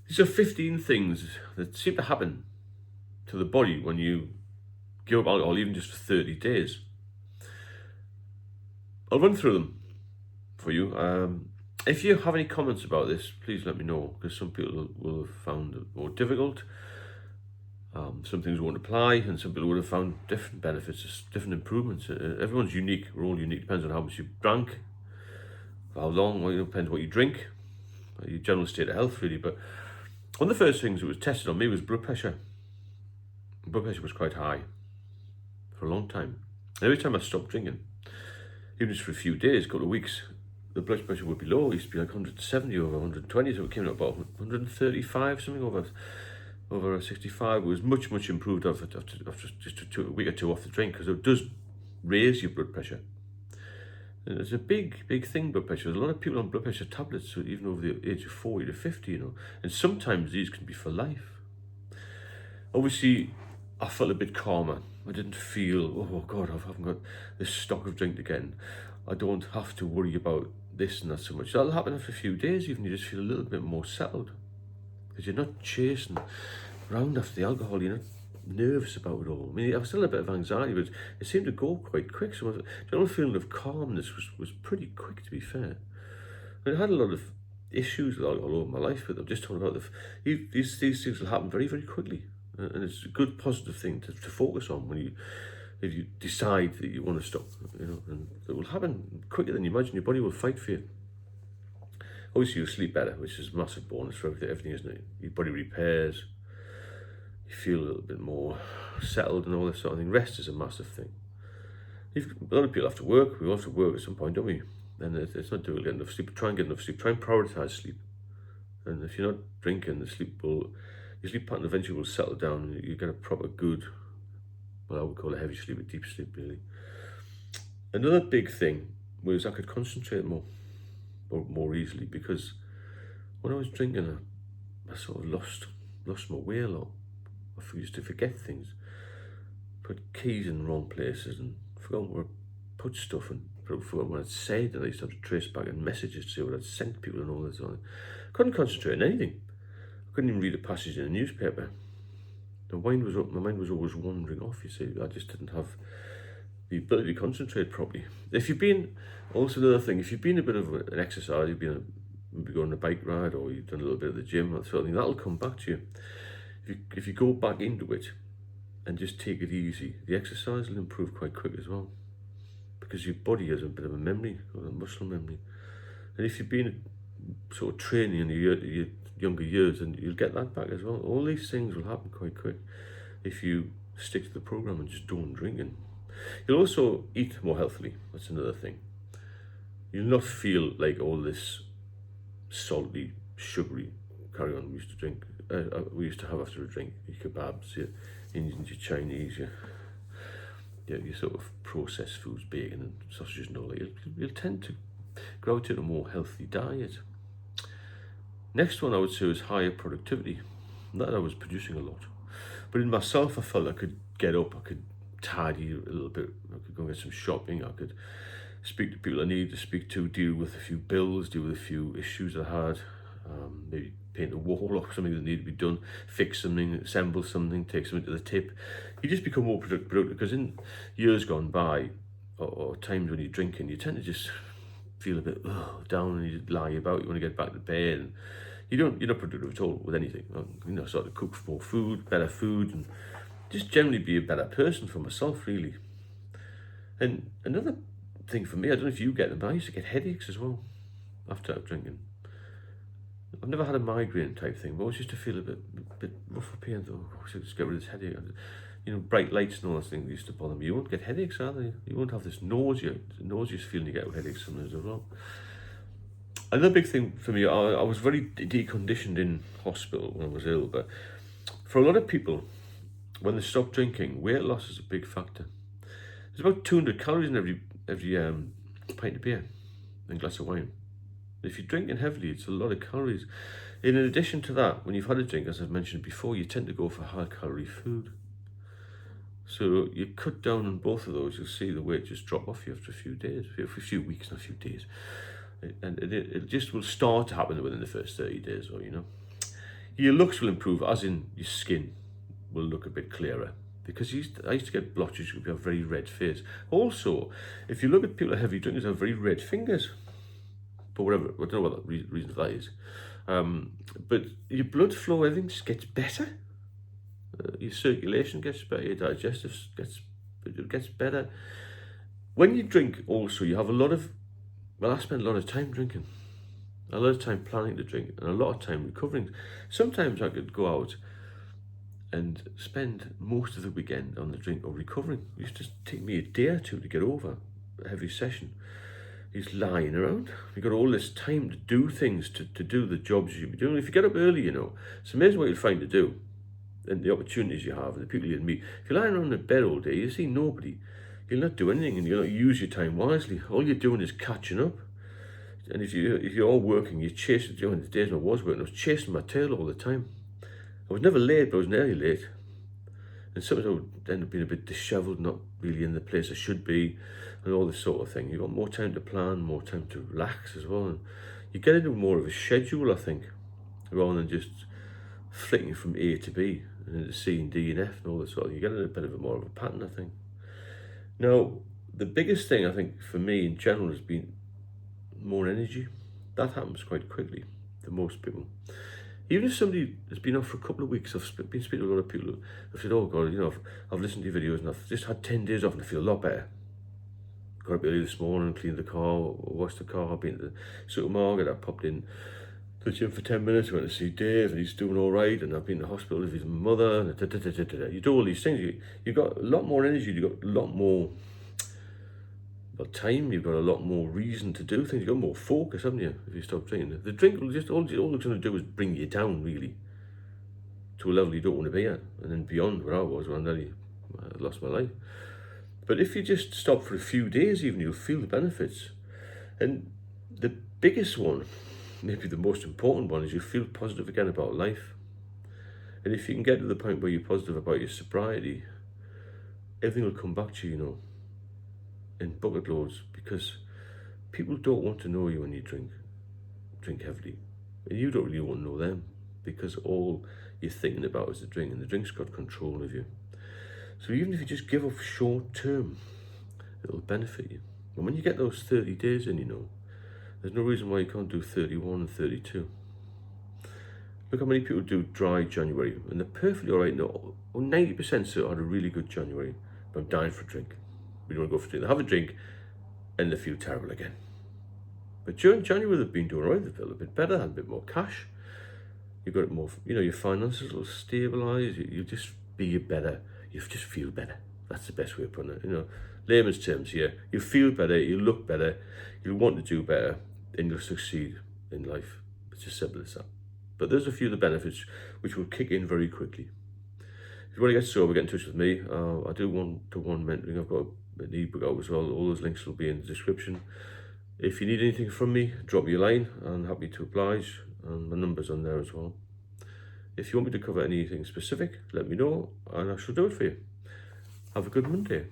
These are 15 things that seem to happen to the body when you give up alcohol, even just for 30 days. I'll run through them for you. If you have any comments about this, please let me know, because some people will have found it more difficult. Some things won't apply, and some people would have found different benefits, different improvements. Everyone's unique. We're all unique. Depends on how much you drank, for how long. Well, it depends what you drink, your general state of health, really. But one of the first things that was tested on me was blood pressure. Blood pressure was quite high for a long time. And every time I stopped drinking, even just for a few days, a couple of weeks, the blood pressure would be low. It used to be like 170 over 120, so it came up about 135, something over 65. It was much improved after just a week or two off the drink, because it does raise your blood pressure. And it's a big thing, blood pressure. There's a lot of people on blood pressure tablets, so even over the age of 40 to 50, and sometimes these can be for life. Obviously, I felt a bit calmer. I didn't feel, oh God, I haven't got this stock of drink again. I don't have to worry about this and that so much. That'll happen after a few days, even. You just feel a little bit more settled, because you're not chasing around after the alcohol. You're not nervous about it all. I mean, I've still a bit of anxiety, but it seemed to go quite quick. So the general feeling of calmness was pretty quick, to be fair. I had a lot of issues with alcohol over my life, but I'm just talking about these things will happen very quickly. And it's a good positive thing to focus on if you decide that you want to stop, and it will happen quicker than you imagine. Your body will fight for you. Obviously, you'll sleep better, which is a massive bonus for everything, isn't it? Your body repairs, you feel a little bit more settled and all this sort of thing. Rest is a massive thing. A lot of people have to work. We all have to work at some point, don't we? And it's not difficult to get enough sleep. Try and get enough sleep. Try and prioritize sleep. And if you're not drinking, your sleep pattern eventually will settle down. You get a proper good, well, I would call it heavy sleep, a deep sleep, really. Another big thing was I could concentrate more easily, because when I was drinking, I sort of lost my way a lot. I used to forget things, put keys in the wrong places, and forgot where I put stuff, and forgot what I'd said, and I used to have to trace back in messages to see what I'd sent people and all this. Couldn't concentrate on anything. I couldn't even read a passage in a newspaper. My mind was always wandering off, you see. I just didn't have the ability to concentrate properly. Also another thing, if you've been a bit of an exercise, you've been maybe going on a bike ride, or you've done a little bit of the gym, that sort of thing, that'll come back to you. If you go back into it and just take it easy, the exercise will improve quite quick as well, because your body has a bit of a memory, or a muscle memory. And if you've been sort of training in your younger years, and you'll get that back as well. All these things will happen quite quick if you stick to the program and just don't drink. And you'll also eat more healthily. That's another thing. You'll not feel like all this salty, sugary carry on we used to drink. We used to have after a drink. Your kebabs, your Indians, your Chinese, your sort of processed foods, bacon and sausages and all that. You'll tend to gravitate to a more healthy diet. Next one I would say was higher productivity. That I was producing a lot. But in myself, I felt I could get up, I could tidy a little bit, I could go and get some shopping, I could speak to people I needed to speak to, deal with a few bills, deal with a few issues I had, maybe paint a wall or something that needed to be done, fix something, assemble something, take something to the tip. You just become more productive, because in years gone by, or times when you're drinking, you tend to just feel a bit down, and you just lie about, you want to get back to bed, and you're not productive at all with anything. Sort of cook more food, better food, and just generally be a better person for myself, really. And another thing for me, I don't know if you get them, but I used to get headaches as well after drinking. I've never had a migraine type thing, but always used to feel a bit rough up here. I should just get rid of this headache. Bright lights and all those things used to bother me. You won't get headaches, are they? You won't have this nauseous feeling you get with headaches sometimes as well. Another big thing for me, I was very deconditioned in hospital when I was ill, but for a lot of people, when they stop drinking, weight loss is a big factor. There's about 200 calories in every pint of beer and glass of wine. If you're drinking heavily, it's a lot of calories. In addition to that, when you've had a drink, as I've mentioned before, you tend to go for high-calorie food. So you cut down on both of those, you'll see the weight just drop off you after a few days, for a few weeks, not a few days. And it just will start to happen within the first 30 days, or Your looks will improve, as in your skin will look a bit clearer. Because I used to get blotches, you have a very red face. Also, if you look at people who are heavy drinkers, they have very red fingers. But whatever, I don't know what the reason for that is. But your blood flow, everything just gets better. Your circulation gets better, your digestive gets better. When you drink also, you have I spend a lot of time drinking. A lot of time planning to drink and a lot of time recovering. Sometimes I could go out and spend most of the weekend on the drink or recovering. It used to take me a day or two to get over a heavy session. He's lying around. You've got all this time to do things, to do the jobs you should be doing. If you get up early, it's amazing what you'll find to do and the opportunities you have and the people you meet. If you're lying around in bed all day, you see nobody. You'll not do anything and you'll not use your time wisely. All you're doing is catching up. And if you're all working, you're chasing, during the days when I was working, I was chasing my tail all the time. I was never late, but I was nearly late. And sometimes I would end up being a bit dishevelled, not really in the place I should be, and all this sort of thing. You've got more time to plan, more time to relax as well. And you get into more of a schedule, I think, rather than just flicking from A to B and into C and D and F and all this sort of thing. You get into a bit of more of a pattern, I think. Now, the biggest thing, I think, for me in general has been more energy. That happens quite quickly to most people. Even if somebody has been off for a couple of weeks, I've been speaking to a lot of people who've said, oh God, I've listened to your videos and I've just had 10 days off and I feel a lot better. Got up early this morning, cleaned the car, washed the car, I've been to the supermarket, I popped in to the gym for 10 minutes, went to see Dave and he's doing all right, and I've been to the hospital with his mother, and you do all these things, you've got a lot more energy, you've got a lot more time, you've got a lot more reason to do things, you've got more focus, haven't you, if you stop drinking. The drink will just, all it's going to do is bring you down, really, to a level you don't want to be at, and then beyond where I was when I nearly lost my life. But if you just stop for a few days even, you'll feel the benefits. And the biggest one, maybe the most important one, is you feel positive again about life. And if you can get to the point where you're positive about your sobriety, everything will come back to you, in bucket loads, because people don't want to know you when you drink heavily, and you don't really want to know them, because all you're thinking about is the drink, and the drink's got control of you. So even if you just give up short term, it'll benefit you. And when you get those 30 days in, there's no reason why you can't do 31 and 32. Look how many people do dry January, and they're perfectly all right. No, 90% so had a really good January, but I'm dying for a drink. We don't want to go for a drink. They have a drink, and they feel terrible again. But during January, they've been doing all right. They feel a bit better, had a bit more cash. You've got more, your finances will stabilise. You just be better. You just feel better. That's the best way of putting it. Layman's terms here. You feel better, you look better, you'll want to do better, and you'll succeed in life. It's as simple as that. But there's a few of the benefits which will kick in very quickly. If you want to get sober, get in touch with me. I do one-to-one mentoring. I've got an ebook out as well. All those links will be in the description. If you need anything from me, drop me a line. I'm happy to oblige, and my number's on there as well. If you want me to cover anything specific, let me know, and I shall do it for you. Have a good Monday.